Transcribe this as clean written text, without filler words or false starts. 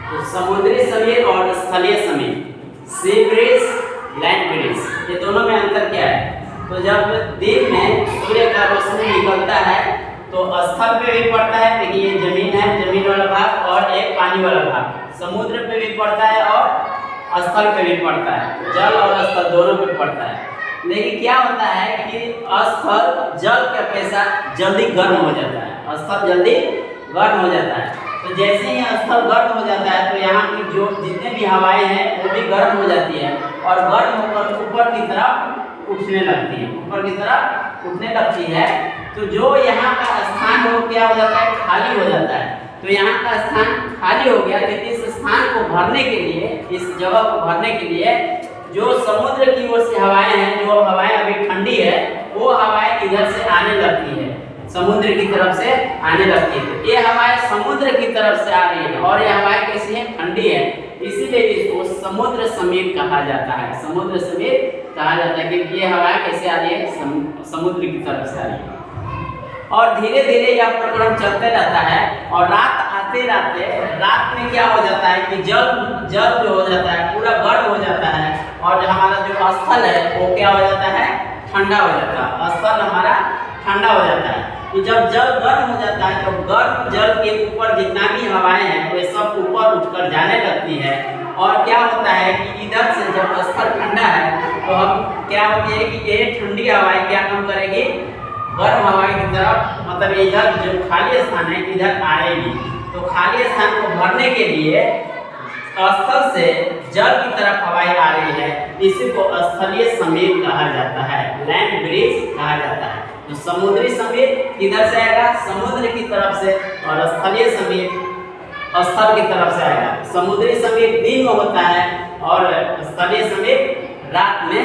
तो समुद्री समीर और स्थलीय समीर, सी ब्रिज, लैंड ब्रिज, ये दोनों में अंतर क्या है? तो जब दिन में सूर्य का रोशनी निकलता है तो स्थल पे भी पड़ता है, देखिए ये जमीन है, जमीन वाला भाग, और एक पानी वाला भाग, समुद्र पे भी पड़ता है और स्थल पे भी पड़ता है, जल और स्थल दोनों पे पड़ता है। लेकिन क्या होता है कि स्थल जल के अपेक्षा जल्दी गर्म हो जाता है, स्थल जल्दी गर्म हो जाता है। तो जैसे ही स्थल गर्म हो जाता है तो यहाँ की जो जितने भी हवाएं हैं वो भी गर्म हो जाती है और गर्म होकर ऊपर की तरफ उठने लगती है, ऊपर की तरफ उठने लगती है। तो जो यहाँ का स्थान वो क्या हो जाता है, खाली हो जाता है। तो यहाँ का स्थान खाली हो गया, लेकिन इस स्थान को भरने के लिए, इस जगह को भरने के लिए जो समुद्र की ओर से हवाएं हैं, जो हवाएं अभी ठंडी है, वो हवाएं इधर से आने लगती है, समुद्र की तरफ से आने लगती है। ये हवाएं समुद्र की तरफ से आ रही है और ये हवाएं कैसी है, ठंडी है, इसीलिए इसको समुद्र समीर कहा जाता है, समुद्र समीर कहा जाता है, क्योंकि ये हवाएं कैसे आ रही है, समुद्र की तरफ से आ रही है। और धीरे धीरे यह प्रक्रम चलते रहता है और रात आते आते रात में क्या हो जाता है कि जल जो हो जाता है पूरा गर्म हो जाता है और जो हमारा जो स्थल है वो क्या हो जाता है, ठंडा हो जाता है, स्थल हमारा ठंडा हो जाता है। तो जब जल गर्म हो जाता है तो गर्म जल के ऊपर जितना भी हवाएं हैं वे सब ऊपर उठकर जाने लगती है और क्या होता है कि इधर से जब स्थल ठंडा है तो हम क्या होती है कि ये ठंडी हवाएं क्या काम करेगी, गर्म हवाएं की तरफ, मतलब इधर जो खाली स्थान है इधर आएगी। तो खाली स्थान को भरने के लिए स्थल से जल की तरफ हवाएं आ रही है, इसी को स्थलीय समीर कहा जाता है, लैंड ब्रिज कहा जाता है। तो समुद्री समीर किधर से आएगा, समुद्र की तरफ से, और स्थलीय समीर स्थल की तरफ से आएगा। समुद्री समीर दिन में होता है और स्थलीय समीर रात में